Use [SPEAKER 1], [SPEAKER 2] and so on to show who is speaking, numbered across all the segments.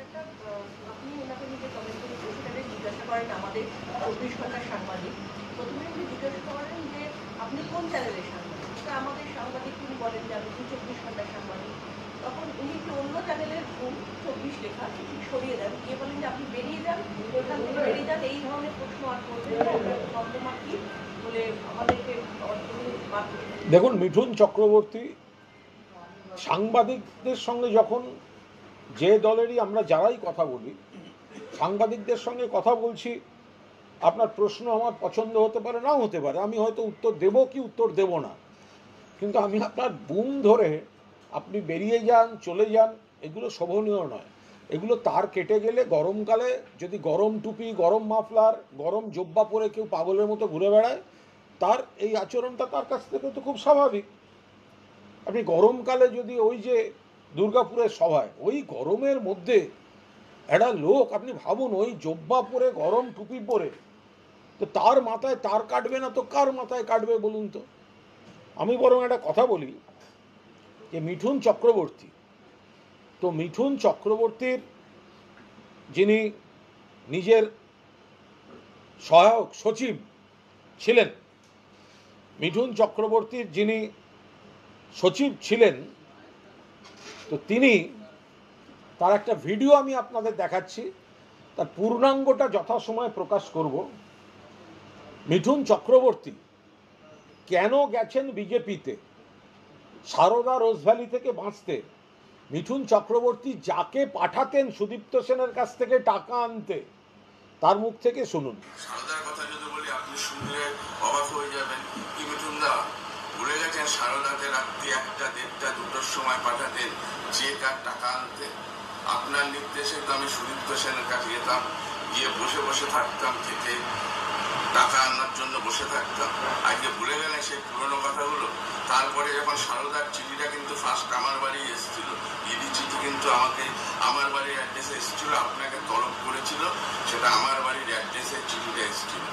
[SPEAKER 1] একটা আপনি ওনাকে নিজে কমেন্ট করেছেন, সেটাকে জিজ্ঞাসা করেন আমাদের 24 ঘন্টার সাংবাদিক। প্রথমে উনি জিজ্ঞাসা করেন যে আপনি কোন চ্যানেলের সাংবাদিক। সেটা আমাদের সাংবাদিক তিনি বলেন যে আমি 24 ঘন্টার সাংবাদিক। তখন উনি একটু অন্য চ্যানেলের 24 লেখা ঠিক সরিয়ে দেন, গিয়ে বলেন যে আপনি বেরিয়ে যান, ওখান থেকে বেরিয়ে যান, এই ধরনের প্রশ্ন আর করবেন না, ওটা দ্বন্দ্বমার্কি বলে আমাদেরকে।
[SPEAKER 2] দেখুন, মিঠুন চক্রবর্তী সাংবাদিকদের সঙ্গে যখন যে দলেরই আমরা যারাই কথা বলি, সাংবাদিকদের সঙ্গে কথা বলছি, আপনার প্রশ্ন আমার পছন্দ হতে পারে, নাও হতে পারে, আমি হয়তো উত্তর দেব কি উত্তর দেব না, কিন্তু আমি আপনার বুম ধরে আপনি বেরিয়ে যান, চলে যান, এগুলো শোভনীয় নয়। এগুলো তার কেটে গেলে গরমকালে যদি গরম টুপি, গরম মাফলার, গরম জব্বা পরে কেউ পাগলের মতো ঘুরে বেড়ায়, তার এই আচরণটা তার কাছ থেকে তো খুব স্বাভাবিক। আপনি গরমকালে যদি ওই যে দুর্গাপুরের সভায় ওই গরমের মধ্যে একটা লোক, আপনি ভাবুন, ওই জব্বা পরে গরম টুপি পরে, তো তার মাথায় তার কাটবে না তো কার মাথায় কাটবে বলুন তো। আমি বরং একটা কথা বলি যে মিঠুন চক্রবর্তী, তো মিঠুন চক্রবর্তীর যিনি নিজের সহায়ক সচিব ছিলেন, মিঠুন চক্রবর্তীর যিনি সচিব ছিলেন, তো তিনি, তার একটা ভিডিও আমি আপনাদের দেখাচ্ছি, তার পূর্ণাঙ্গটা যথাসময়ে প্রকাশ করব। মিঠুন চক্রবর্তী কেন গেছেন বিজেপিতে সারদা রোজভ্যালি থেকে বাঁচতে, মিঠুন চক্রবর্তী যাকে পাঠাতেন সুদীপ্ত সেনের কাছ থেকে টাকা আনতে, তার মুখ থেকে শুনুন।
[SPEAKER 3] সারদার কথা যদি বলি আপনি শুনলে অবাক হয়ে যাবেন। কি মিঠুন দা ভুলে গেছেন সারদাকে রাত্রি 1টা, 1:30, 2টোর সময় পাঠাতেন চেক আর টাকা আনতে? আপনার নির্দেশে তো আমি সুদীপ্ত সেনের কাছে যেতাম, গিয়ে বসে বসে থাকতাম, থেকে টাকা আনার জন্য বসে থাকতাম। আজকে ভুলে গেলেন সেই পুরনো কথাগুলো? তারপরে যখন সারদার চিঠিটা কিন্তু ফার্স্ট আমার বাড়ি এসেছিল, ইডি চিঠি কিন্তু আমাকে আমার বাড়ির অ্যাড্রেসে এসেছিল, আপনাকে তলব করেছিল, সেটা আমার বাড়ির অ্যাড্রেসে চিঠিটা এসেছিল।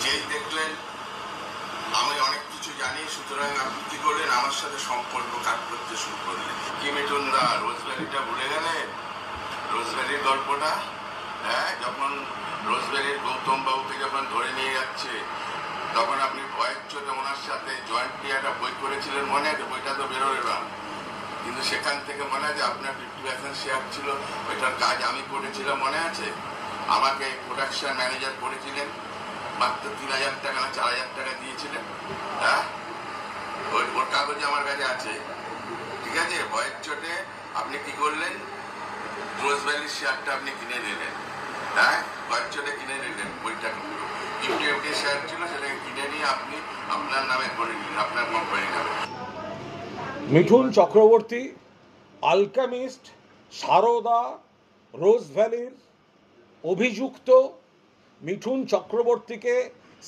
[SPEAKER 3] যেই দেখলেন আমি অনেক কিছু জানি, সুতরাং আপনি কি করলেন, আমার সাথে সম্পর্ক কাট করতে শুরু করলেন। কি মিঠুন দা রোজভ্যালিটা ভুলে গেলেন? রোজভ্যালির গল্পটা, হ্যাঁ, যখন রোজভ্যালির গৌতম বাবুকে যখন ধরে নিয়ে যাচ্ছে, তখন আপনি ভয়ের চোটে ওনার সাথে জয়েন্ট একটা বই করেছিলেন, মনে আছে? বইটা তো বেরোয় না, কিন্তু সেখান থেকে মনে আছে আপনার 50% শেয়ার ছিল, ওইটার কাজ আমি করেছিলাম, মনে আছে? আমাকে প্রোডাকশন ম্যানেজার করেছিলেন, মাত্র 3000 টাকা না 4000 টাকা দিয়েছিলেন। হ্যাঁ, ওর কাগজ আমার কাছে আছে, ঠিক আছে? ভয়ের চোটে আপনি কি করলেন, রোজভ্যালির শেয়ারটা আপনি কিনে নিলেন। হ্যাঁ, ভয়ের চোটে কিনে নিলেন বইটা, 50 শেয়ার ছিল, সেটাকে কিনে নিয়ে আপনি আপনার নামে করে নিলেন, আপনার কোম্পানির নামে।
[SPEAKER 2] মিঠুন চক্রবর্তী আলকেমিস্ট, সারদা, রোজভ্যালির অভিযুক্ত। মিঠুন চক্রবর্তীকে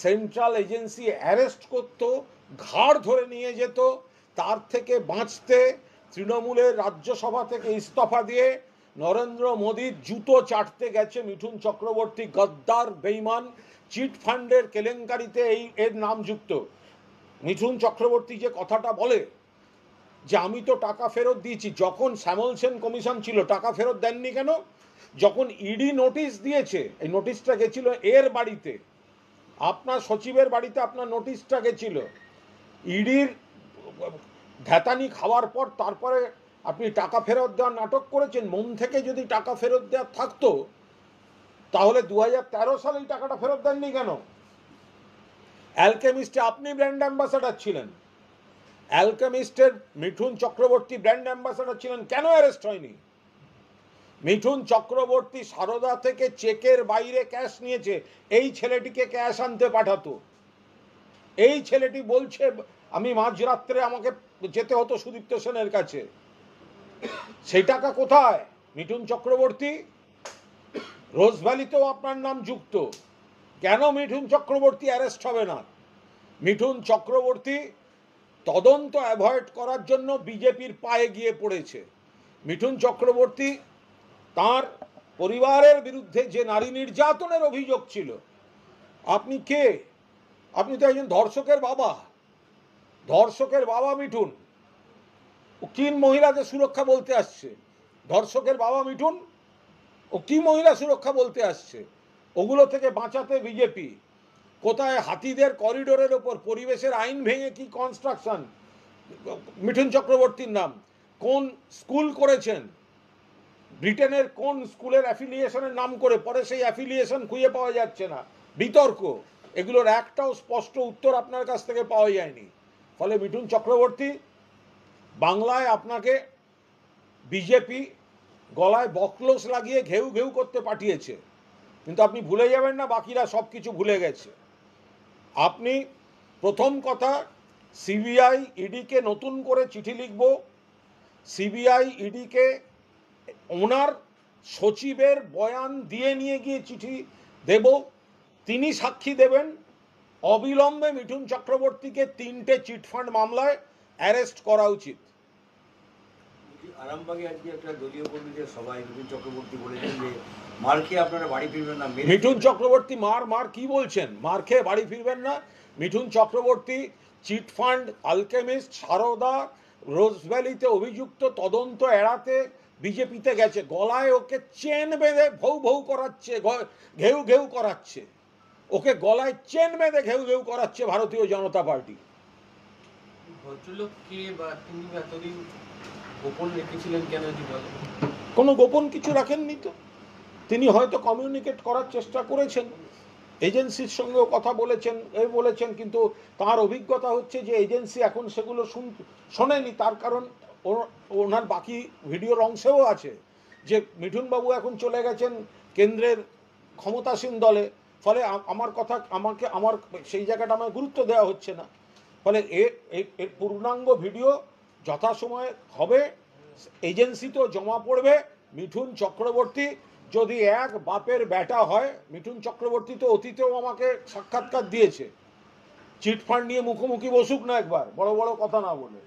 [SPEAKER 2] সেন্ট্রাল এজেন্সি অ্যারেস্ট করত, ঘাড় ধরে নিয়ে যেত, তার থেকে বাঁচতে তৃণমূলের রাজ্যসভা থেকে ইস্তফা দিয়ে নরেন্দ্র মোদীর জুতো চাটতে গেছে মিঠুন চক্রবর্তী। গদ্দার, বেইমান, চিট ফান্ডের কেলেঙ্কারিতে এর নাম যুক্ত। মিঠুন চক্রবর্তী যে কথাটা বলে যে আমি তো টাকা ফেরত দিয়েছি, যখন শ্যামল সেন কমিশন ছিল টাকা ফেরত দেননি কেন? যখন ইডি নোটিশ দিয়েছে, এই নোটিশটা গেছিল এর বাড়িতে, আপনার সচিবের বাড়িতে আপনার নোটিশটা গেছিল, ইডির ধ্যাতানি খাওয়ার পর তারপরে আপনি টাকা ফেরত দেওয়ার নাটক করেছেন। মন থেকে যদি টাকা ফেরত দেওয়ার থাকতো, তাহলে 2013 সালে এই টাকাটা ফেরত দেননি কেন? অ্যালকেমিস্টে আপনি ব্র্যান্ড অ্যাম্বাসাডার ছিলেন, অ্যালকেমিস্টের মিঠুন চক্রবর্তী ব্র্যান্ড অ্যাম্বাসাডার ছিলেন, কেন অ্যারেস্ট হয়নি? মিঠুন চক্রবর্তী সারদা থেকে চেকের বাইরে ক্যাশ নিয়েছে, এই ছেলেটিকে ক্যাশ আনতে পাঠাতো। এই ছেলেটি বলছে আমি মাঝরাত্রে আমাকে যেতে হতো সুদীপ্ত সেনের কাছে, সেই টাকা কোথায়? মিঠুন চক্রবর্তী, রোজভ্যালিতেও আপনার নাম যুক্ত, কেন মিঠুন চক্রবর্তী অ্যারেস্ট হবে না? মিঠুন চক্রবর্তী তদন্ত অ্যাভয়েড করার জন্য বিজেপির পায়ে গিয়ে পড়েছে। মিঠুন চক্রবর্তী তার পরিবারের বিরুদ্ধে যে নারী নির্যাতনের অভিযোগ ছিল, আপনি কে? আপনি তো একজন ধর্ষকের বাবা, ধর্ষকের বাবা মিঠুন। ও কিন মহিলাদের সুরক্ষা বলতে আসছে, ধর্ষকের বাবা মিঠুন। ও কি মহিলা সুরক্ষা বলতে আসছে? ওগুলো থেকে বাঁচাতে বিজেপি কোথায় হাতিদের করিডোরের ওপর পরিবেশের আইন ভেঙে কি কনস্ট্রাকশন, মিঠুন চক্রবর্তীর নাম, কোন স্কুল করেছেন, ব্রিটেনের কোন স্কুলের অ্যাফিলিয়েশনের নাম করে, পরে সেই অ্যাফিলিয়েশন খুঁজে পাওয়া যাচ্ছে না, বিতর্ক, এগুলোর একটাও স্পষ্ট উত্তর আপনার কাছ থেকে পাওয়া যায়নি। ফলে মিঠুন চক্রবর্তী, বাংলায় আপনাকে বিজেপি গলায় বকলস লাগিয়ে ঘেউ ঘেউ করতে পাঠিয়েছে, কিন্তু আপনি ভুলে যাবেন না বাকিরা সব কিছু ভুলে গেছে। আপনি প্রথম কথা, সিবিআই ইডিকে নতুন করে চিঠি লিখব, সিবিআই ইডিকে ওনার সচিবের বয়ান দিয়ে নিয়ে গিয়ে চিঠি দেব, তিনি সাক্ষী দেবেন, অবিলম্বে মিঠুন চক্রবর্তীকে 3টে চিটফান্ড মামলায় অ্যারেস্ট করা উচিত।
[SPEAKER 4] আরামবাগে আজকে একটা দলীয় কর্মীদের সভায় মিঠুন চক্রবর্তী বলেছেন যে মার খেয়ে আপনারা বাড়ি ফিরবেন না।
[SPEAKER 2] মিঠুন চক্রবর্তী মার কি বলছেন? মার খেয়ে বাড়ি ফিরবেন না? মিঠুন চক্রবর্তী চিটফান্ড, আলকেমিস্ট, সারদা, রোজভ্যালিতে অভিযুক্ত, তদন্ত এড়াতে বিজেপিতে গেছে, গলায় ওকে চেন বেঁধে ভৌ ভৌ করাচ্ছে, ঘেউ ঘেউ করাচ্ছে, ওকে গলায় চেন বেঁধে ঘেউ ঘেউ করাচ্ছে ভারতীয় জনতা পার্টি।
[SPEAKER 5] ভদ্রলোককে বা তিনি এতদিন গোপন রেখেছিলেন কেন যদি বলেন?
[SPEAKER 2] কোনো গোপন কিছু রাখেননি তো, তিনি হয়তো কমিউনিকেট করার চেষ্টা করেছেন, এজেন্সির সঙ্গেও কথা বলেছেন, কিন্তু তার অভিজ্ঞতা হচ্ছে যে এজেন্সি এখন সেগুলো শোনেনি। তার কারণ ওনার বাকি ভিডিওর অংশেও আছে যে মিঠুনবাবু এখন চলে গেছেন কেন্দ্রের ক্ষমতাসীন দলে, ফলে আমার সেই জায়গাটা আমার গুরুত্ব দেওয়া হচ্ছে না। ফলে এর পূর্ণাঙ্গ ভিডিও যথাসময়ে হবে, এজেন্সিতেও জমা পড়বে। মিঠুন চক্রবর্তী যদি এক বাপের বেটা হয়, মিঠুন চক্রবর্তী তো অতীতেও আমাকে সাক্ষাৎকার দিয়েছে, চিটফান্ড নিয়ে মুখোমুখি বসুক না, একবার বড় বড় কথা না বলে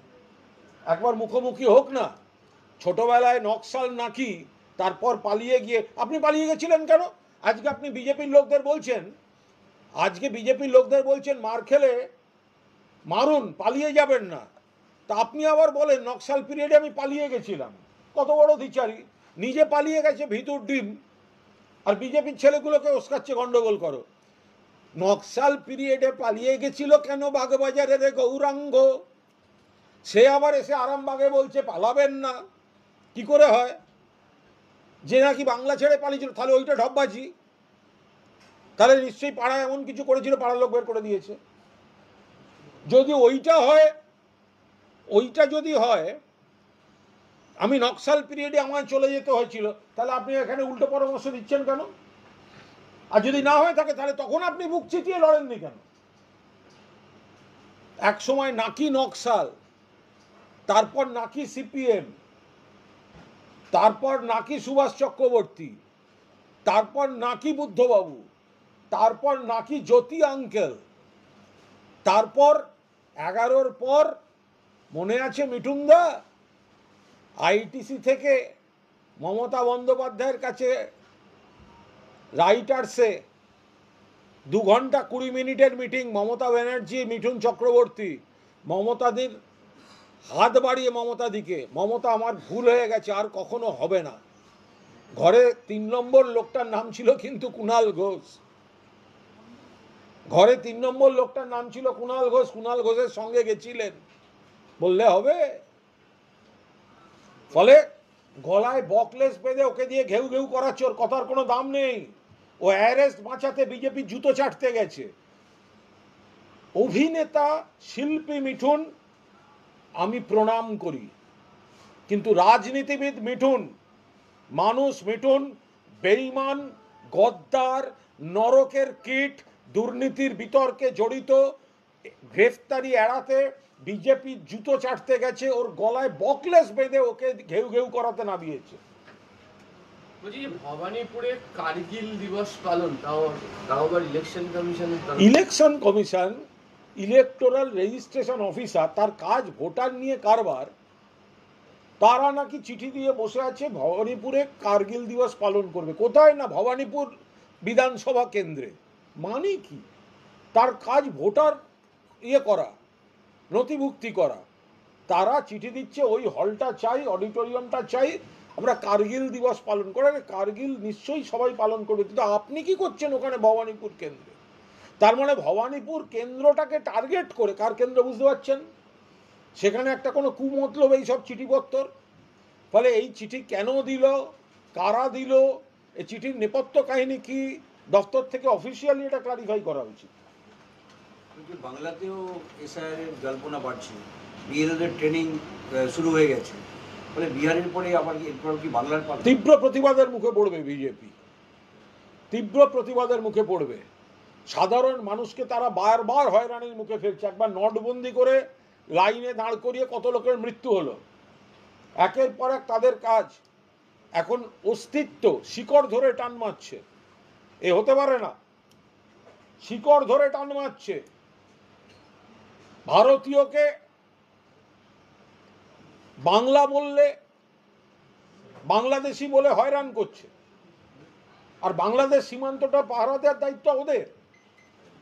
[SPEAKER 2] একবার মুখোমুখি হোক না। ছোটবেলায় নকশাল নাকি, তারপর পালিয়ে গিয়ে, আপনি পালিয়ে গেছিলেন কেন? আজকে আপনি বিজেপির লোকদের বলছেন মার খেলে মারুন, পালিয়ে যাবেন না, তা আপনি আবার বলেন নকশাল পিরিয়ডে আমি পালিয়ে গেছিলাম। কত বড় দ্বিচারী, নিজে পালিয়ে গেছে ভিতর ডিম, আর বিজেপির ছেলেগুলোকে ওস্কাচ্ছে গন্ডগোল করো। নকশাল পিরিয়ডে পালিয়ে গেছিল কেন বাগবাজারের গৌরাঙ্গ, সে আবার এসে আরামবাগে বলছে পালাবেন না? কি করে হয়? যে নাকি বাংলা ছেড়ে পালিয়েছিল, তাহলে ওইটা ঢপবাজি, তাহলে নিশ্চয়ই পাড়ায় এমন কিছু করেছিল, পাড়ার লোক বের করে দিয়েছে। যদি ওইটা যদি হয় আমি নকশাল পিরিয়ডে আমায় চলে যেতে হয়েছিল, তাহলে আপনি এখানে উল্টো পরামর্শ দিচ্ছেন কেন? আর যদি না হয়ে থাকে তাহলে তখন আপনি বুক চিতিয়ে লড়েননি কেন? এক সময় নাকি নকশাল, তারপর নাকি সিপিএম, তারপর নাকি সুভাষ চক্রবর্তী, তারপর নাকি বুদ্ধবাবু, তারপর নাকি জ্যোতি আঙ্কেল, তারপর 11-র পর মনে আছে মিঠুনদা, আইটিসি থেকে মমতা বন্দ্যোপাধ্যায়ের কাছে রাইটার্সে 2 ঘন্টা 20 মিনিটের মিটিং, মমতা ব্যানার্জি, মিঠুন চক্রবর্তী, মমতাদির হাত বাড়িয়ে মমতাদিকে, মমতা আমার ভুল হয়ে গেছে, আর কখনো হবে না। ঘরে 3 নম্বর লোকটার নাম ছিল কিন্তু কুণাল ঘোষ, ঘরে 3 নম্বর লোকটার নাম ছিল কুণাল ঘোষ, কুণাল ঘোষের সঙ্গে গেছিলেন, বললে হবে? ফলে গলায় বকলেস বেঁধে ওকে দিয়ে ঘেউ ঘেউ করাচ্ছে, ওর কথার কোনো দাম নেই। ও অ্যারেস্ট বাঁচাতে বিজেপি জুতো চাটতে গেছে। অভিনেতা শিল্পী মিঠুন আমি প্রণাম করি, কিন্তু রাজনীতিবিদ মিঠুন, মানুষ মিঠুন বেঈমান, গদ্দার, নরকের কীট, দুর্নীতির বিতর্কে জড়িত, গ্রেফতারি এড়াতে বিজেপি জুতো চাটতে গেছে, ওর গলায় বকলেস বেঁধে ওকে ঘেউ ঘেউ করাতে নামিয়েছে।
[SPEAKER 5] বলছি যে ভবানীপুরে কার্গিল দিবস পালন, তাও আবার election
[SPEAKER 2] commission, electoral registration officer, তার কাজ ভোটার নিয়ে কারবার, তারা নাকি চিঠি দিয়ে বসে আছে ভবানীপুরে কার্গিল দিবস পালন করবে। কোথায়? না ভবানীপুর বিধানসভা কেন্দ্রে। মানে কি? তার কাজ ভোটার করা, নথিভুক্তি করা। তারা চিঠি দিচ্ছে ওই হলটা চাই, অডিটোরিয়ামটা চাই, আমরা কার্গিল দিবস পালন করে, কার্গিল নিশ্চয়ই সবাই পালন করবে, কিন্তু আপনি কি করছেন ওখানে ভবানীপুর কেন্দ্রে? তার মানে ভবানীপুর কেন্দ্রটাকে টার্গেট করে, কার কেন্দ্র বুঝতে পারছেন, সেখানে একটা কোনো কুমতলব এইসব চিঠিপত্তর। ফলে এই চিঠি কেন দিল, কারা দিল, এই চিঠির নেপথ্য কাহিনী কি, দপ্তর থেকে অফিসিয়ালি এটা ক্লারিফাই করা উচিত।
[SPEAKER 4] কিন্তু বাংলাতেও এসআইআর এর জল্পনা বাড়ছে, বিএলওদের ট্রেনিং শুরু হয়ে গেছে, ফলে বিহারের পরে আবার এরপর কি বাংলার পালা?
[SPEAKER 2] তীব্র প্রতিবাদের মুখে পড়বে বিজেপি, তীব্র প্রতিবাদের মুখে পড়বে। সাধারণ মানুষকে তারা বারবার হয়রানির মুখে ফেলছে। একবার নোটবন্দি করে লাইনে দাঁড় করিয়ে কত লোকের মৃত্যু হলো, একের পর এক তাদের কাজ। এখন অস্তিত্ব শিকড় ধরে টান মারছে, এ হতে পারে না, শিকড় ধরে টান মারছে। ভারতীয়কে বাংলা বললে বাংলাদেশি বলে হয়রান করছে, আর বাংলাদেশ সীমান্তটা পাহারা দেওয়ার দায়িত্ব ওদের।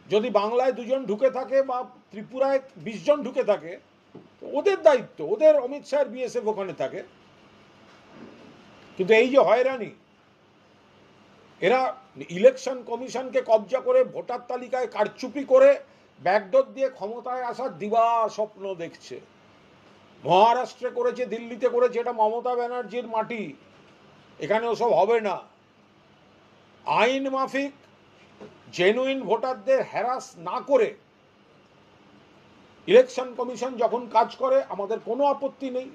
[SPEAKER 2] যদি বাংলায় 2 জন ঢুকে থাকে বা ত্রিপুরায় 20 জন ঢুকে থাকে, ওদের দায়িত্ব, ওদের অমিত শাহের বিএসএফ ওখানে থাকে। কিন্তু এই যে হয়রানি, এরা ইলেকশন কমিশনকে কবজা করে ভোটার তালিকায় কারচুপি করে ব্যাকডোর দিয়ে ক্ষমতায় আসার দিবা স্বপ্ন দেখছে। মহারাষ্ট্রে করেছে, দিল্লিতে করেছে, এটা মমতা ব্যানার্জির মাটি, এখানে ওসব হবে না। আইন মাফিক জেনুইন ভোটারদের হ্যারাস না করে ইলেকশন কমিশন যখন কাজ করে আমাদের কোনো আপত্তি নেই।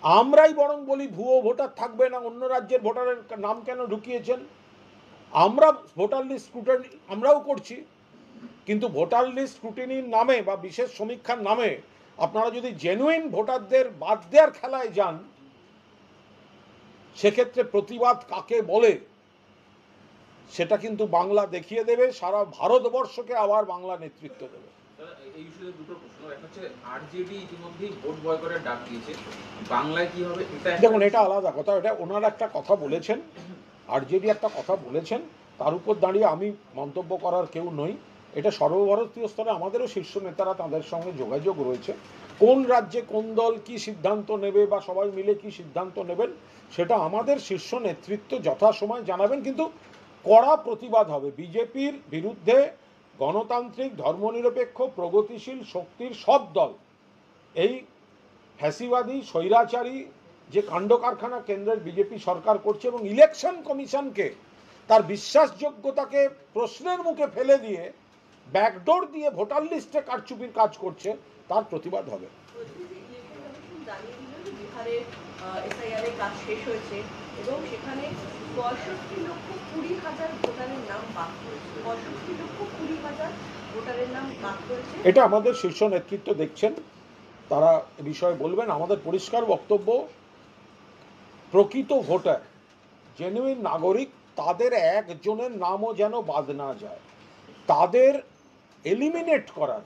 [SPEAKER 2] আমরাই বরং বলি ভুয়ো ভোটার থাকবে না, অন্য রাজ্যের ভোটারের নাম কেন ঢুকিয়েছেন। আমরা ভোটার লিস্ট স্ক্রুটিনি আমরাও করছি, কিন্তু ভোটার লিস্ট স্ক্রুটিনির নামে বা বিশেষ সমীক্ষার নামে আপনারা যদি জেনুইন ভোটারদের বাদ দেওয়ার খেলায় যান, সেক্ষেত্রে প্রতিবাদ কাকে বলে সেটা কিন্তু বাংলা দেখিয়ে দেবে, সারা ভারতবর্ষকে আবার বাংলা নেতৃত্ব দেবে।
[SPEAKER 5] এই ইস্যুতে দুটো প্রশ্ন, একটা হচ্ছে আরজেডি ইতিমধ্যেই ভোট বয়কটের ডাক দিয়েছে, বাংলায় কি হবে?
[SPEAKER 2] দেখুন, এটা আলাদা কথা, এটা ওনারা একটা কথা বলেছেন, আরজেডি একটা কথা বলেছেন, তার উপর দাঁড়িয়ে আমি মন্তব্য করার কেউ নই। এটা সর্বভারতীয় স্তরে আমাদেরও শীর্ষ নেতারা, তাদের সঙ্গে যোগাযোগ রয়েছে। কোন রাজ্যে কোন দল কি সিদ্ধান্ত নেবে বা সবাই মিলে কি সিদ্ধান্ত নেবেন, সেটা আমাদের শীর্ষ নেতৃত্ব যথাসময় জানাবেন। কিন্তু কড়া প্রতিবাদ হবে বিজেপির বিরুদ্ধে। গণতান্ত্রিক, ধর্মনিরপেক্ষ, প্রগতিশীল শক্তির সব দল এই ফ্যাসিবাদী স্বৈরাচারী যে কাণ্ড কারখানা কেন্দ্রের বিজেপি সরকার করছে এবং ইলেকশন কমিশনকে তার বিশ্বাসযোগ্যতাকে প্রশ্নের মুখে ফেলে দিয়ে ব্যাকডোর দিয়ে ভোটার লিস্টে কারচুপির কাজ করছে, তার প্রতিবাদ হবে।
[SPEAKER 1] বিহারে এসআইআর এর কাজ শেষ হয়েছে এবং সেখানে 65,20,000 ভোটারের নাম বাদ করেছে। 65,20,000 ভোটারের নাম বাদ করেছে।
[SPEAKER 2] এটা আমাদের শীর্ষ নেতৃত্ব দেখছেন, তারা এ বিষয়ে বলবেন। আমাদের পরিষ্কার বক্তব্য, প্রকৃত ভোটার, জেনুইন নাগরিক, তাদের একজনের নামও যেন বাদ না যায়। তাদের এলিমিনেট করার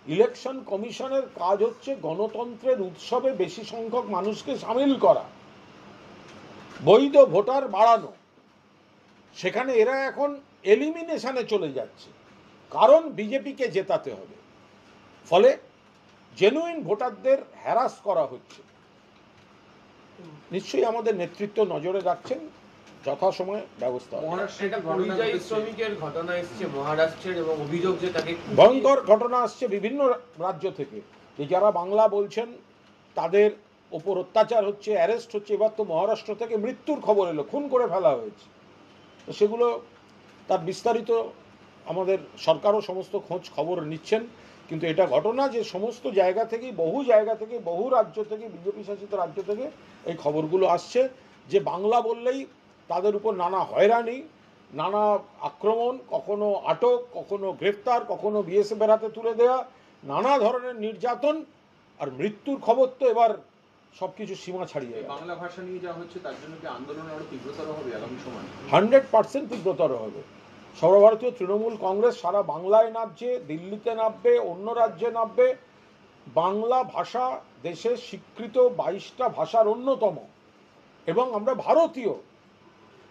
[SPEAKER 2] ইলেকশন কমিশনের কাজ হচ্ছে গণতন্ত্রের উৎসবে বেশি সংখ্যক মানুষকে সামিল করা, বৈধ ভোটার বাড়ানো। সেখানে এরা এখন এলিমিনেশনে চলে যাচ্ছে, কারণ বিজেপিকে জেতাতে হবে। ফলে জেনুইন ভোটারদের হ্যারাস করা হচ্ছে। নিশ্চয়ই আমাদের নেতৃত্ব নজরে রাখছেন, যথাসময়ে ব্যবস্থা হবে।
[SPEAKER 5] মহারাষ্ট্রে পরিযায়ী শ্রমিকের ঘটনা এসছে মহারাষ্ট্রের, এবং অভিযোগ যে তাকে
[SPEAKER 2] ভয়ঙ্কর ঘটনা আসছে বিভিন্ন রাজ্য থেকে, যে যারা বাংলা বলছেন তাদের ওপর অত্যাচার হচ্ছে, অ্যারেস্ট হচ্ছে। এবার তো মহারাষ্ট্র থেকে মৃত্যুর খবর এলো, খুন করে ফেলা হয়েছে। তো সেগুলো তার বিস্তারিত আমাদের সরকারও সমস্ত খোঁজ খবর নিচ্ছেন। কিন্তু এটা ঘটনা যে সমস্ত জায়গা থেকেই, বহু জায়গা থেকে, বহু রাজ্য থেকে, বিজেপি শাসিত রাজ্য থেকে এই খবরগুলো আসছে যে বাংলা বললেই তাদের উপর নানা হয়রানি, নানা আক্রমণ, কখনো আটক, কখনো গ্রেফতার, কখনো বিএসএফের হাতে তুলে দেওয়া, নানা ধরনের নির্যাতন আর মৃত্যুর খবর তো এবার সবকিছু সীমা ছাড়িয়ে গেল।
[SPEAKER 5] বাংলা ভাষা নিয়ে যা হচ্ছে তার জন্য কি আন্দোলন আরো তীব্রতর হবে আগামী সময়?
[SPEAKER 2] 100% তীব্রতর হবে। সর্বভারতীয় তৃণমূল কংগ্রেস সারা বাংলায় নামছে, দিল্লিতে নামবে, অন্য রাজ্যে নামবে। বাংলা ভাষা দেশের স্বীকৃত 22টা ভাষার অন্যতম, এবং আমরা ভারতীয়।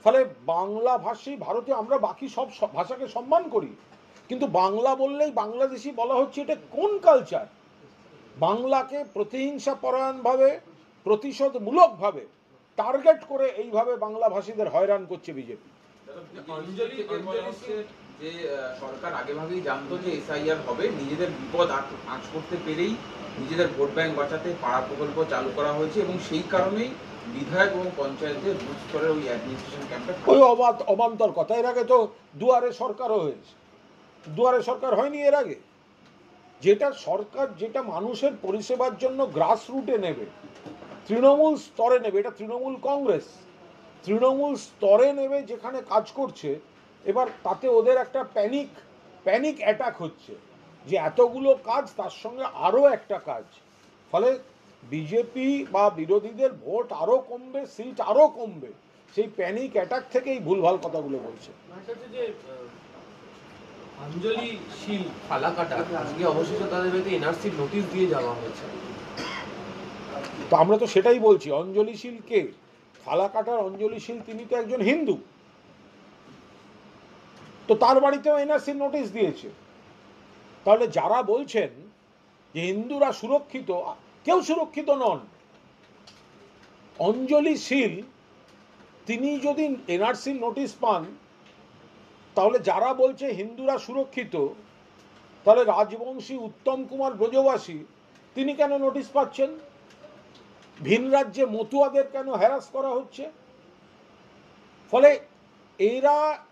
[SPEAKER 2] ফলে বাংলা ভাষী ভারতীয়, আমরা বাকি সব ভাষাকে সম্মান করি, কিন্তু বাংলা বললেই বাংলাদেশি বলা হচ্ছে। এটা কোন কালচার? বাংলাকে প্রতিহিংসা পরায়ণভাবে, প্রতিশোধমূলকভাবে টার্গেট করে এইভাবে বাংলা ভাষীদের হয়রান করছে বিজেপি।
[SPEAKER 5] অঞ্জলি থেকে বলা হচ্ছে যে সরকার আগেভাগেই জানতো যে এসআইআর হবে, নিজেদের বিপদ আঁচ করতে পেরেই নিজেদের ভোট ব্যাংক বাঁচাতে পাড়া প্রকল্প চালু করা হয়েছে এবং সেই কারণেই বিধায়ক এবং পঞ্চায়েতের বুথ স্তরের ওই অ্যাডমিনিস্ট্রেশন ক্যাম্পটা।
[SPEAKER 2] ওই অবান্তর কথা। এর আগে তো দুয়ারে সরকারও হয়েছে, দুয়ারে সরকার হয়নি এর আগে? যেটা সরকার যেটা মানুষের পরিষেবার জন্য গ্রাসরুটে নেবে, তৃণমূল স্তরে নেবে, এটা তৃণমূল কংগ্রেস তৃণমূল স্তরে নেবে যেখানে কাজ করছে, এবার তাতে ওদের একটা প্যানিক অ্যাটাক হচ্ছে যে এতগুলো কাজ, তার সঙ্গে আরও একটা কাজ, ফলে বিজেপি বা বিরোধীদের ভোট আরও কমবে, সিট আরও কমবে। সেই প্যানিক অ্যাটাক থেকেই ভুলভাল কথাগুলো বলছে।
[SPEAKER 6] অঞ্জলি শীল ফালাকাটা আজকে অবশেষে তাদের বাড়িতে এনআরসির নোটিশ দিয়ে যাওয়া হয়েছে।
[SPEAKER 2] তো আমরা তো সেটাই বলছি, অঞ্জলি শীল কে? ফালাকাটার অঞ্জলি শীল তিনি তো একজন হিন্দু, তো তার বাড়িতেও এনআরসির নোটিশ দিয়েছে। তাহলে যারা বলছেন যে হিন্দুরা সুরক্ষিত, কেউ সুরক্ষিত নন। অঞ্জলি শীল তিনি যদি এনআরসির নোটিশ পান, তাহলে যারা বলছে হিন্দুরা সুরক্ষিত, তাহলে রাজবংশী উত্তম কুমার ব্রজবাসী তিনি কেন নোটিশ পাচ্ছেন? ভিন রাজ্যে মতুয়াদের কেন হ্যারাস করা হচ্ছে? ফলে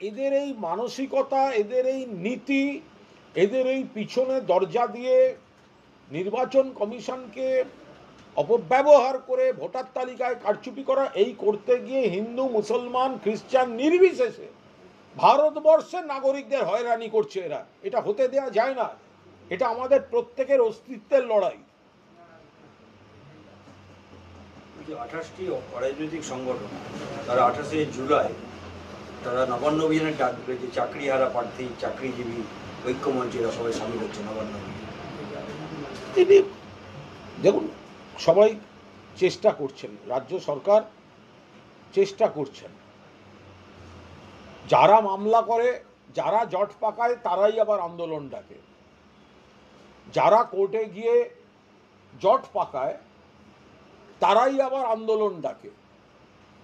[SPEAKER 2] এদের এই মানসিকতা, এদের এই নীতি, এদের এই পিছনে দরজা দিয়ে নির্বাচন কমিশনকে অপব্যবহার করে ভোটার তালিকায় কারচুপি করা, এই করতে গিয়ে হিন্দু মুসলমান খ্রিস্টান নির্বিশেষে ভারতবর্ষের নাগরিকদের হয়রানি করছে এরা। এটা হতে দেওয়া যায় না। এটা আমাদের প্রত্যেকের অস্তিত্বের লড়াই।
[SPEAKER 4] 28টি অরাজনৈতিক সংগঠন তারা 28শে জুলাই তারা নবান্ন অভিযানের ডাক দেবে, যে চাকরিহারা প্রার্থী, চাকরিজীবী ঐক্যমঞ্চে এরা সবাই সামিল হচ্ছে নবান্ন অভিযানে।
[SPEAKER 2] দেখুন, সবাই চেষ্টা করছেন, রাজ্য সরকার চেষ্টা করছেন। যারা মামলা করে, যারা জট পাকায়, তারাই আবার আন্দোলন ডাকে। যারা কোর্টে গিয়ে জট পাকায়, তারাই আবার আন্দোলন ডাকে।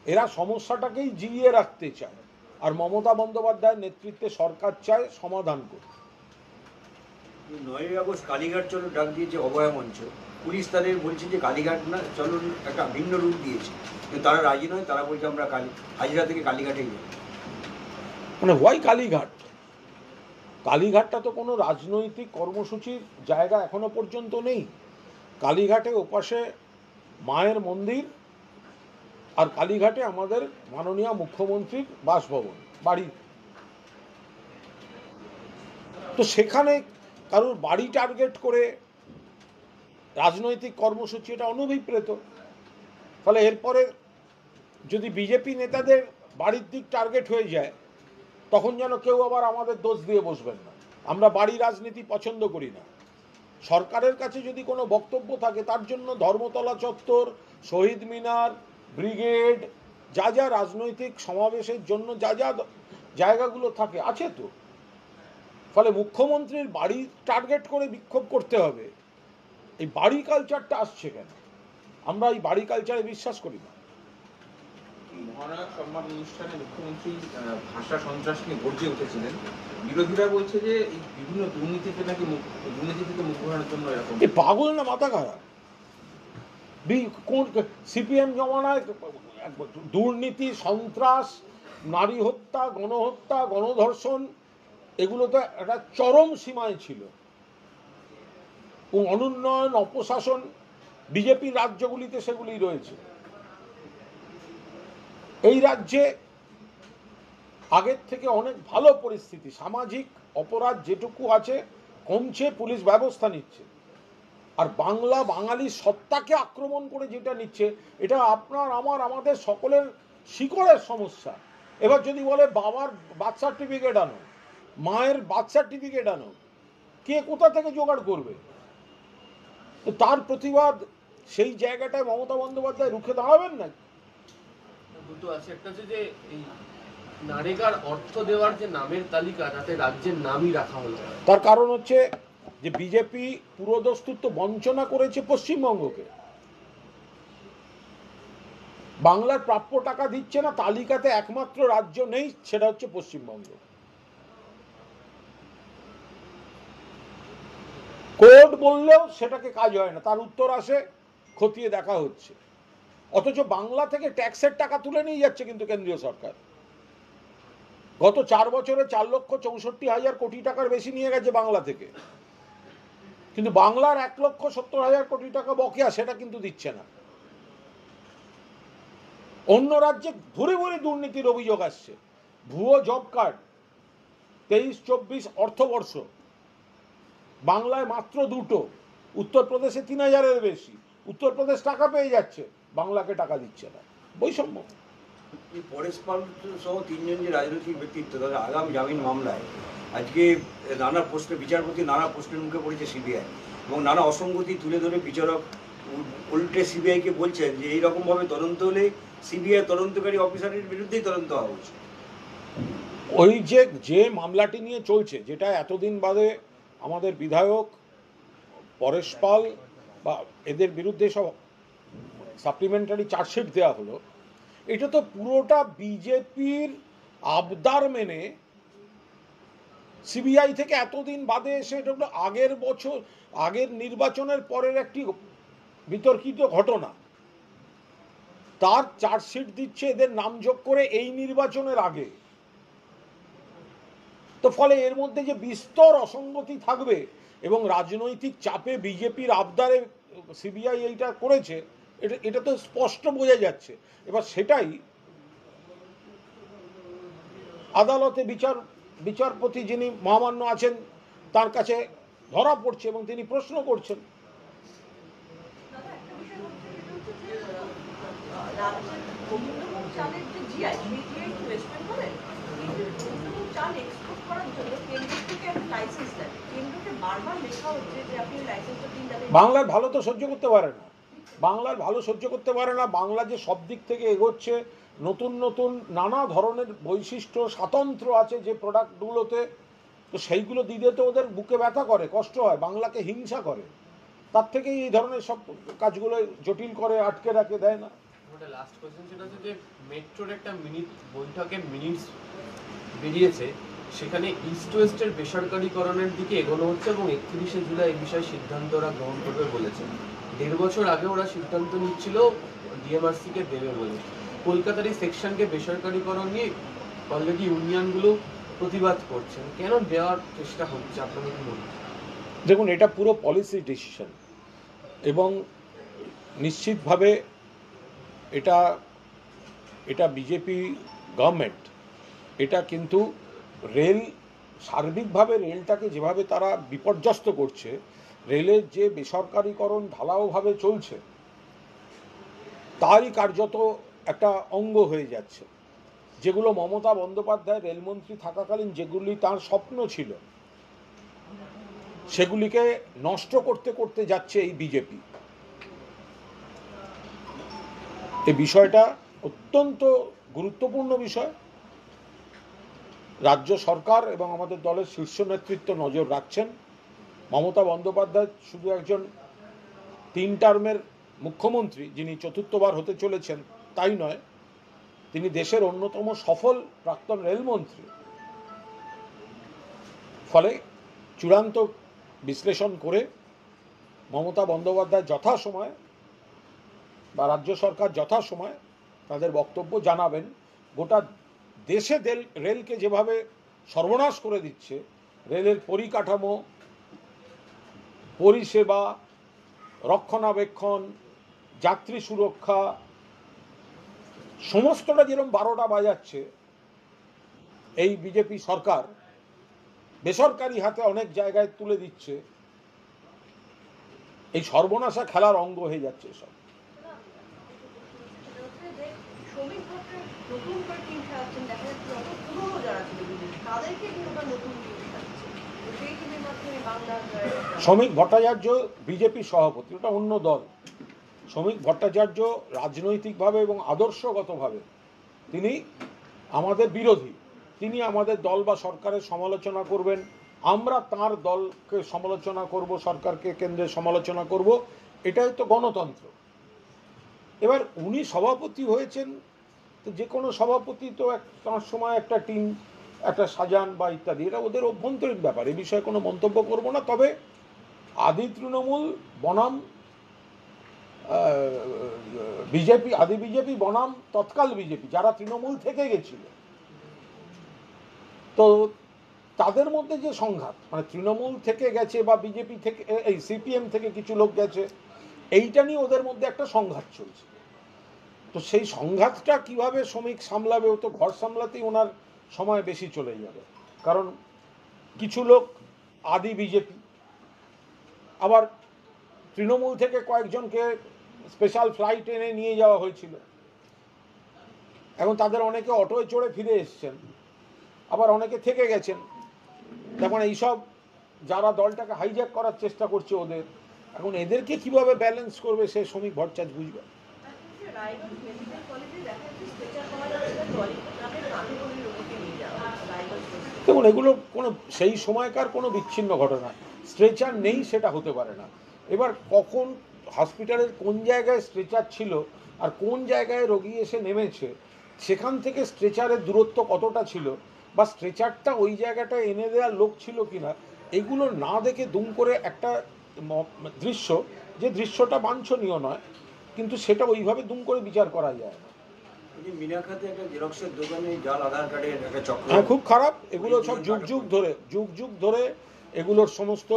[SPEAKER 2] এরা সমস্যাটাকেই জিইয়ে রাখতে চায়, আর মমতা বন্দ্যোপাধ্যায়ের নেতৃত্বে সরকার চায় সমাধান করতে।
[SPEAKER 4] 9ই আগস্ট কালীঘাট চলো ডাক দিয়েছে অভয়া মঞ্চ। পুলিশ তাদের বলছে যে কালীঘাট না, চলো একটা ভিন্ন রূপ দিয়েছে, কিন্তু তারা রাজি নয়। তারা বলছে আমরা হাজিরা থেকে কালীঘাটেই যাই।
[SPEAKER 2] মানে হোয়াই কালীঘাট? কালীঘাটটা তো কোনো রাজনৈতিক কর্মসূচির জায়গা এখনো পর্যন্ত নেই। কালীঘাটে ওপাশে মায়ের মন্দির, আর কালীঘাটে আমাদের মাননীয় মুখ্যমন্ত্রীর বাসভবন, বাড়ি। তো সেখানে কারোর বাড়ি টার্গেট করে রাজনৈতিক কর্মসূচি, এটা অনভিপ্রেত। ফলে এরপরে যদি বিজেপি নেতাদের বাড়ির দিক টার্গেট হয়ে যায়, তখন যেন কেউ আবার আমাদের দোষ দিয়ে বসবেন না। আমরা বাড়ি রাজনীতি পছন্দ করি না। সরকারের কাছে যদি কোনো বক্তব্য থাকে, তার জন্য ধর্মতলা চত্বর, শহীদ মিনার, ব্রিগেড, যা যা রাজনৈতিক সমাবেশের জন্য যা যা জায়গাগুলো থাকে, আছে তো। ফলে মুখ্যমন্ত্রীর বাড়ি টার্গেট করে বিক্ষোভ করতে হবে, এই বাড়ি কালচারটা আসছে কেন? আমরা এই বাড়ি কালচারে বিশ্বাস করি না।
[SPEAKER 5] মহানায়ক সম্মান অনুষ্ঠানে মুখ্যমন্ত্রী ভাষা সন্ত্রাস নিয়ে গর্জে উঠেছিলেন। বিরোধীরা বলছে যে এই বিভিন্ন দুর্নীতি থেকে মুখ ঘোরানোর জন্য এরকম।
[SPEAKER 2] এই পাগল না মাথা খারাপ? কোন সিপিএম জমানায় দুর্নীতি, সন্ত্রাস, নারী হত্যা, গণহত্যা, গণধর্ষণ, এগুলো তো একটা চরম সীমায় ছিল। অনুন্নয়ন, অপশাসন, বিজেপি রাজ্যগুলিতে সেগুলি রয়েছে। এই রাজ্যে আগের থেকে অনেক ভালো পরিস্থিতি, সামাজিক অপরাধ যেটুকু আছে কমছে, পুলিশ ব্যবস্থা নিচ্ছে। আর বাঙালি সত্তাকে আক্রমণ করে যেটা নিচ্ছে, এটা আপনার আমার আমাদের সকলের শিকড়ের সমস্যা। এবার যদি বলে বাবার বার্থ সার্টিফিকেট আনো, মায়ের বার্থ সার্টিফিকেট আনো, কে কোথা থেকে জোগাড় করবে? তো তার প্রতিবাদ সেই জায়গাটায় মমতা বন্দ্যোপাধ্যায় রুখে দাঁড়াবেন না।
[SPEAKER 6] দুটো আছে, একটা হচ্ছে যে এই নারেগার অর্থ দেওয়ার যে নামের তালিকা, তাতে রাজ্যের নামই রাখা হলো।
[SPEAKER 2] তার কারণ হচ্ছে যে বিজেপি পুরোদস্তুত্ব বঞ্চনা করেছে পশ্চিমবঙ্গকে। বাংলার প্রাপ্য টাকা দিচ্ছে না, তালিকাতে একমাত্র রাজ্য নেই, সেটা হচ্ছে পশ্চিমবঙ্গ। কোর্ট বললেও সেটাকে কাজ হয় না, তার উত্তর আসে খতিয়ে দেখা হচ্ছে। অথচ বাংলা থেকে ট্যাক্সের টাকা তুলে নিয়ে যাচ্ছে কিন্তু কেন্দ্রীয় সরকার। গত 4 বছরে 4,64,000 কোটি টাকার বেশি নিয়ে গেছে বাংলা থেকে, কিন্তু বাংলার 1,70,000 কোটি টাকা বকেয়া, সেটা কিন্তু দিচ্ছে না। অন্য রাজ্যে ভরে ভরে দুর্নীতির অভিযোগ আসছে। ভুয়ো জব কার্ড 23-24 অর্থবর্ষ, বাংলায় মাত্র 2টো, উত্তরপ্রদেশে 3,000-এর বেশি। উত্তরপ্রদেশ টাকা পেয়ে যাচ্ছে, বাংলাকে টাকা দিচ্ছে না। বৈষম্য।
[SPEAKER 4] এই পরেশ পাল সহ 3জন যে রাজনৈতিক ব্যক্তিত্ব, তাদের আগাম জামিন মামলায় আজকে নানা প্রশ্নে বিচারপতি নানা প্রশ্নের মুখে পড়েছে সিবিআই, এবং নানা অসঙ্গতি তুলে ধরে বিচারক উল্টে সিবিআইকে বলছেন যে এইরকমভাবে তদন্ত হলে সিবিআই তদন্তকারী অফিসারের বিরুদ্ধেই তদন্ত হওয়া উচিত।
[SPEAKER 2] ওই যে মামলাটি নিয়ে চলছে, যেটা এতদিন বাদে আমাদের বিধায়ক পরেশ পাল বা এদের বিরুদ্ধে সব সাপ্লিমেন্টারি চার্জশিট দেওয়া হলো, এটা তো পুরোটা বিজেপির আবদার মেনে সিবিআই থেকে এতদিন বাদে এসে, এটা হলো আগের নির্বাচনের পরের একটি বিতর্কিত ঘটনা, তার চার্জশিট দিচ্ছে এদের নাম যোগ করে এই নির্বাচনের আগে। তো ফলে এর মধ্যে যে বিস্তর অসঙ্গতি থাকবে এবং রাজনৈতিক চাপে বিজেপির আবদারে সিবিআই এইটা করেছে, এটা তো স্পষ্ট বোঝা যাচ্ছে। এবার সেটাই আদালতে বিচারপতি যিনি মহামান্য আছেন তার কাছে ধরা পড়ছে এবং তিনি প্রশ্ন করছেন।
[SPEAKER 1] দাদা, একটা বিষয় হচ্ছে, যেটা হচ্ছে যে রাজ্যের গোবিন্দভোগ চালের যে জিআই, সেই জিআই কি ওয়েস্ট বেঙ্গলের? এই যে গোবিন্দভোগ চাল এক্সপোর্ট করার জন্য কেন্দ্র থেকে একটা লাইসেন্স দেয়, কেন্দ্রকে বারবার লেখা হচ্ছে যে আপনি লাইসেন্সটা দিন।
[SPEAKER 2] বাংলার ভালো তো সহ্য করতে পারে না, বাংলার ভালো সহ্য করতে পারে না। বাংলা যে সব দিক থেকে এগোচ্ছে, নতুন নতুন নানা ধরনের বৈশিষ্ট্য স্বাতন্ত্র্য আছে যে প্রোডাক্টগুলোতে, তো সেইগুলো দিতে তো ওদের বুকে ব্যথা করে, কষ্ট হয়, বাংলাকে হিংসা করে। তার থেকেই এই ধরনের সব কাজগুলো জটিল করে, আটকে রাখে, দেয় না।
[SPEAKER 6] একটা লাস্ট কোশ্চেন, সেটা হচ্ছে যে মেট্রোর একটা বৈঠকের মিনিটস বেরিয়েছে, সেখানে ইস্ট ওয়েস্টের বেসরকারীকরণের দিকে এগোনো হচ্ছে এবং 31শে জুলাই এই বিষয়ে সিদ্ধান্ত ওরা গ্রহণ করবে বলেছে। 1.5 বছর আগে ওরা সিদ্ধান্ত নিচ্ছিল ডিএমআরসিকে দেবে বলে। কলকাতার এই সেকশনকে বেসরকারীকরণ নিয়ে অলরেডি ইউনিয়নগুলো প্রতিবাদ করছেন, কেন দেওয়ার চেষ্টা হচ্ছে আপনাদের কি মনে হয়?
[SPEAKER 2] দেখুন, এটা পুরো পলিসি ডিসিশন এবং নিশ্চিতভাবে এটা বিজেপি গভর্নমেন্ট, এটা কিন্তু রেল সার্বিকভাবে রেলটাকে যেভাবে তারা বিপর্যস্ত করছে, রেলের যে বেসরকারীকরণ ঢালাওভাবে চলছে, তারই কার্যত একটা অঙ্গ হয়ে যাচ্ছে। যেগুলো মমতা বন্দ্যোপাধ্যায় রেলমন্ত্রী থাকাকালীন যেগুলি তার স্বপ্ন ছিল, সেগুলিকে নষ্ট করতে করতে যাচ্ছে এই বিজেপি। এই বিষয়টা অত্যন্ত গুরুত্বপূর্ণ বিষয়। রাজ্য সরকার এবং আমাদের দলের শীর্ষ নেতৃত্ব নজর রাখছেন। মমতা বন্দ্যোপাধ্যায় শুধু একজন 3 টার্মের মুখ্যমন্ত্রী যিনি 4র্থবার হতে চলেছেন তাই নয়, তিনি দেশের অন্যতম সফল প্রাক্তন রেলমন্ত্রী। ফলে চূড়ান্ত বিশ্লেষণ করে মমতা বন্দ্যোপাধ্যায় যথাসময়ে বা রাজ্য সরকার যথাসময়ে তাদের বক্তব্য জানাবেন। গোটা দেশে রেলকে যেভাবে সর্বনাশ করে দিচ্ছে, রেলের পরিকাঠামো, পরিষেবা, রক্ষণাবেক্ষণ, যাত্রী সুরক্ষা, সমস্তটা যেরকম 12টা বাজাচ্ছে এই বিজেপি সরকার, বেসরকারি হাতে অনেক জায়গায় তুলে দিচ্ছে, এই সর্বনাশা খেলার অঙ্গ হয়ে যাচ্ছে সব।
[SPEAKER 1] শ্রমিক ভোটের নতুন করে টিম সাজাচ্ছেন, দেখা যাচ্ছে যত পুরনো যারা ছিল বিজেপি তাদেরকে নিয়ে ওরা নতুন টিম সাজাচ্ছে। তো সেই টিমের মাধ্যমে বাংলার
[SPEAKER 2] শ্রমিক ভট্টাচার্য বিজেপি সভাপতি, ওটা অন্য দল। শ্রমিক ভট্টাচার্য রাজনৈতিকভাবে এবং আদর্শগতভাবে তিনি আমাদের বিরোধী। তিনি আমাদের দল বা সরকারের সমালোচনা করবেন, আমরা তার দলকে সমালোচনা করব, সরকারকে কেন্দ্রে সমালোচনা করব, এটাই তো গণতন্ত্র। এবার উনি সভাপতি হয়েছেন, তো যে কোনো সভাপতি তো তার সময় একটা টিম একটা সাজান বা ইত্যাদি, এটা ওদের অভ্যন্তরীণ ব্যাপার, এ বিষয়ে কোনো মন্তব্য করব না। তবে আদি তৃণমূল বনাম বিজেপি, আদি বিজেপি বনাম তৎকাল বিজেপি, যারা তৃণমূল থেকে গেছিল, তো তাদের মধ্যে যে সংঘাত, মানে তৃণমূল থেকে গেছে বা বিজেপি থেকে, এই সিপিএম থেকে কিছু লোক গেছে, এইটা নিয়ে ওদের মধ্যে একটা সংঘাত চলছে। তো সেই সংঘাতটা কিভাবে শ্রমিক সামলাবে, ও তো ঘর সামলাতেই ওনার সময় বেশি চলে যাবে। কারণ কিছু লোক আদি বিজেপি, আবার তৃণমূল থেকে কয়েকজনকে স্পেশাল ফ্লাইট এনে নিয়ে যাওয়া হয়েছিল, এখন তাদের অনেকে অটোয় চড়ে ফিরে এসছেন, আবার অনেকে থেকে গেছেন। তখন এইসব যারা দলটাকে হাইজ্যাক করার চেষ্টা করছে ওদের, এখন এদেরকে কিভাবে ব্যালেন্স করবে সে শ্রমিক ভট্টাচার্য বুঝবে।
[SPEAKER 1] রায়গঞ্জ মেডিকেল কলেজে দেখা যাচ্ছে স্ট্রেচার পাওয়া যাচ্ছে না, তাদের কাঁধে করে রোগীকে নিয়ে যাওয়া রায়গঞ্জ মেডিকেল।
[SPEAKER 2] দেখুন, এগুলো কোনো সেই সময়কার কোনো বিচ্ছিন্ন ঘটনা, স্ট্রেচার নেই সেটা হতে পারে না। এবার কখন হসপিটালের কোন জায়গায় স্ট্রেচার ছিল আর কোন জায়গায় রোগী এসে নেমেছে, সেখান থেকে স্ট্রেচারের দূরত্ব কতটা ছিল, বা স্ট্রেচারটা ওই জায়গাটা এনে দেওয়ার লোক ছিল কিনা, এগুলো না দেখে দুম করে একটা দৃশ্য, যে দৃশ্যটা বাঞ্ছনীয় নয়, কিন্তু সেটা ওইভাবে দুম করে বিচার করা যায় না।
[SPEAKER 4] মিনাখাতে একটা জেরক্সের দোকানে জাল আধার কার্ডের একটা চক্র,
[SPEAKER 2] হ্যাঁ, খুব খারাপ। এগুলো সব যুগ যুগ ধরে এগুলোর সমস্ত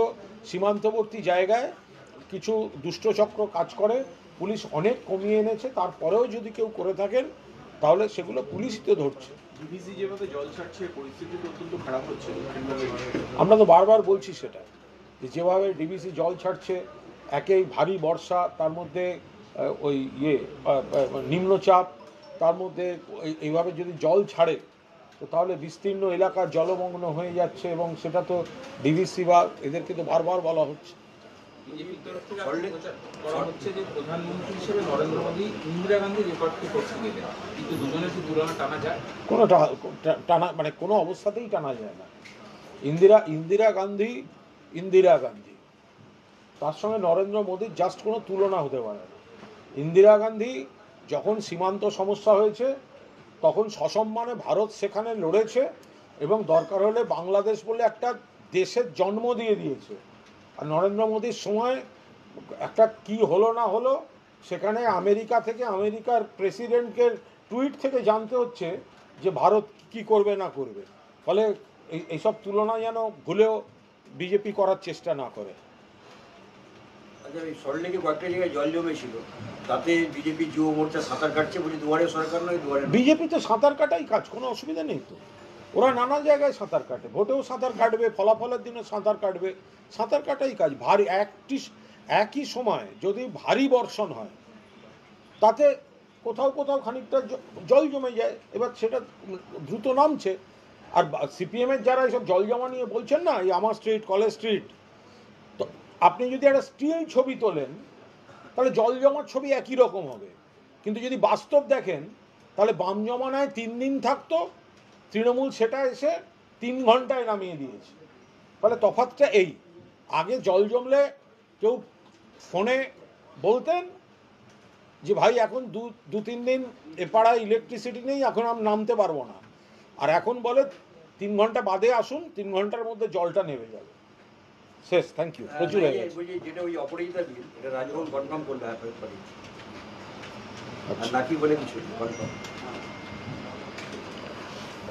[SPEAKER 2] সীমান্তবর্তী জায়গায় কিছু দুষ্টচক্র কাজ করে। পুলিশ অনেক কমিয়ে এনেছে, তারপরেও যদি কেউ করে থাকেন তাহলে সেগুলো পুলিশই তো ধরছে।
[SPEAKER 5] ডিভিসি যেভাবে জল ছাড়ছে, পরিস্থিতি তো অত্যন্ত খারাপ হচ্ছে।
[SPEAKER 2] আমরা তো বারবার বলছি সেটা, যে যেভাবে ডিবিসি জল ছাড়ছে, একেই ভারী বর্ষা, তার মধ্যে ওই নিম্নচাপ, তার মধ্যে এইভাবে যদি জল ছাড়ে, তো তাহলে বিস্তীর্ণ এলাকা জলমগ্ন হয়ে যাচ্ছে, এবং সেটা তো ডিবিসি বা এদেরকে তো বারবার বলা হচ্ছে।
[SPEAKER 5] বিজেপির তরফ থেকে প্রচার করা হচ্ছে যে প্রধানমন্ত্রী হিসেবে নরেন্দ্র মোদী ইন্দিরা গান্ধী রেকর্ডকে করতে নেবেন, কিন্তু দুজনের কি তুলনা টানা যায়?
[SPEAKER 2] কোনো টানা, মানে কোনো অবস্থাতেই টানা যায় না। ইন্দিরা গান্ধী, তার সঙ্গে নরেন্দ্র মোদীর জাস্ট কোনো তুলনা হতে পারে না। ইন্দিরা গান্ধী যখন সীমান্ত সমস্যা হয়েছে, তখন সসম্মানে ভারত সেখানে লড়েছে, এবং দরকার হলে বাংলাদেশ বলে একটা দেশের জন্ম দিয়ে দিয়েছে। আর নরেন্দ্র মোদীর সময় একটা কি হলো না হলো, সেখানে আমেরিকা থেকে, আমেরিকার প্রেসিডেন্টকে টুইট থেকে জানতে হচ্ছে যে ভারত কি করবে না করবে। ফলে এইসব তুলনা যেন ভুলেও বিজেপি করার চেষ্টা না করে।
[SPEAKER 4] আচ্ছা, ওই সল্টলেকে কয়েকটা জায়গায় জল জমেছিল, তাতে বিজেপি যুব মোর্চা সাঁতার কাটছে, বলছি দুয়ারে সরকার নয়, দুয়ারে
[SPEAKER 2] বিজেপি তো সাঁতার কাটাই কাজ, কোনো অসুবিধা নেই তো। ওরা নানা জায়গায় সাঁতার কাটে, ভোটেও সাঁতার কাটবে, ফলাফলের দিনে সাঁতার কাটবে, সাঁতার কাটাই কাজ। ভারী একই সময় যদি ভারী বর্ষণ হয়, তাতে কোথাও কোথাও খানিকটা জল জমে যায়, এবার সেটা দ্রুত নামছে। আর সিপিএমের যারা এইসব জল জমা নিয়ে বলছেন না, এই আমার স্ট্রিট, কলেজ স্ট্রিট, তো আপনি যদি একটা স্টিল ছবি তোলেন, তাহলে জল জমার ছবি একই রকম হবে, কিন্তু যদি বাস্তব দেখেন, তাহলে বাম জমানায় 3 দিন থাকতো, তৃণমূল সেটা এসে 3 ঘন্টায় নামিয়ে দিয়েছে। ফলে তফাৎটা এই, আগে জল জমলে কেউ ফোনে বলতেন যে ভাই এখন 2-3 দিন এ পাড়ায় ইলেকট্রিসিটি নেই, এখন আমি নামতে পারবো না, আর এখন বলে 3 ঘন্টা বাদে আসুন, 3 ঘন্টার মধ্যে জলটা নেমে যাবে, শেষ, থ্যাংক ইউ, প্রচুর হয়ে গেছে।
[SPEAKER 4] যেটা ওই অপরাজিতা বিল, এটা রাজভবন কনফার্ম করলে নাকি বলে কিছু কনফার্ম।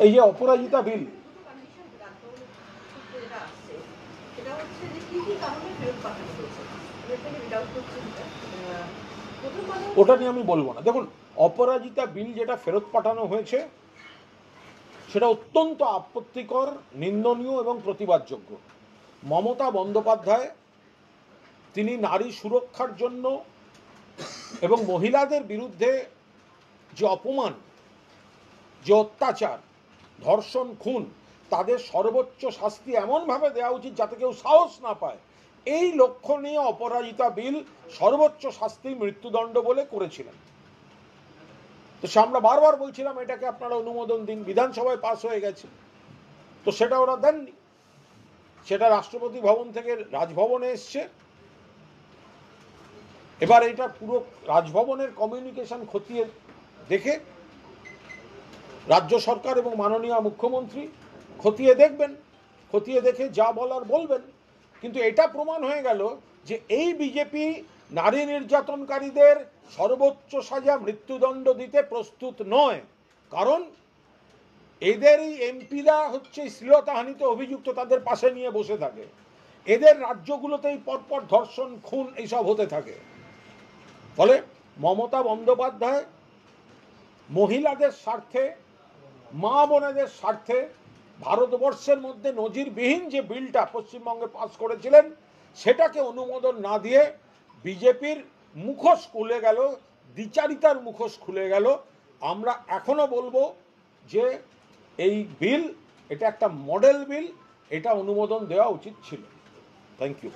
[SPEAKER 2] এই যে অপরাজিতা বিল,
[SPEAKER 1] যেটা আসছে সেটা হচ্ছে যে কি কি কারণে ফেরত পাঠানো হয়েছে, এর থেকে রিড আউট করছে যেটা প্রথম কথা
[SPEAKER 2] ওটা নিয়ে আমি বলবো না। দেখুন, অপরাজিতা বিল যেটা ফেরত পাঠানো হয়েছে, সেটা অত্যন্ত আপত্তিকর, নিন্দনীয় এবং প্রতিবাদযোগ্য। মমতা বন্দ্যোপাধ্যায়, তিনি নারী সুরক্ষার জন্য এবং মহিলাদের বিরুদ্ধে যে অপমান, যে অত্যাচার, ধর্ষণ, খুন, তাদের সর্বোচ্চ শাস্তি এমনভাবে দেওয়া উচিত যাতে কেউ সাহস না পায়, এই লক্ষ্য নিয়ে অপরাজিতা বিল সর্বোচ্চ শাস্তি মৃত্যুদণ্ড বলে করেছিলেন। তো সে আমরা বারবার বলছিলাম এটাকে আপনারা অনুমোদন দিন, বিধানসভায় পাস হয়ে গেছে, তো সেটা ওরা দেননি। সেটা রাষ্ট্রপতি ভবন থেকে রাজভবনে এসছে, এবার এটা পুরো রাজভবনের কমিউনিকেশন খতিয়ে দেখে রাজ্য সরকার এবং মাননীয় মুখ্যমন্ত্রী খতিয়ে দেখবেন, খতিয়ে দেখে যা বলার বলবেন। কিন্তু এটা প্রমাণ হয়ে গেল যে এই বিজেপি নারী নির্যাতনকারীদের সর্বোচ্চ সাজা মৃত্যুদণ্ড দিতে প্রস্তুত নয়, কারণ এদেরই এমপিরা হচ্ছে শ্লীলতাহানিতে অভিযুক্ত, তাদের পাশে নিয়ে বসে থাকে। এদের রাজ্যগুলোতেই পরপর ধর্ষণ, খুন এইসব হতে থাকে। ফলে মমতা বন্দ্যোপাধ্যায় মহিলাদের স্বার্থে, মা বোনেদের স্বার্থে ভারতবর্ষের মধ্যে নজিরবিহীন যে বিলটা পশ্চিমবঙ্গে পাস করেছিলেন সেটাকে অনুমোদন না দিয়ে বিজেপির মুখোশ খুলে গেল, দ্বিচারিতার মুখোশ খুলে গেল। আমরা এখনো বলবো যে এই বিল এটা একটা মডেল বিল, এটা অনুমোদন দেওয়া উচিত ছিল। Thank you.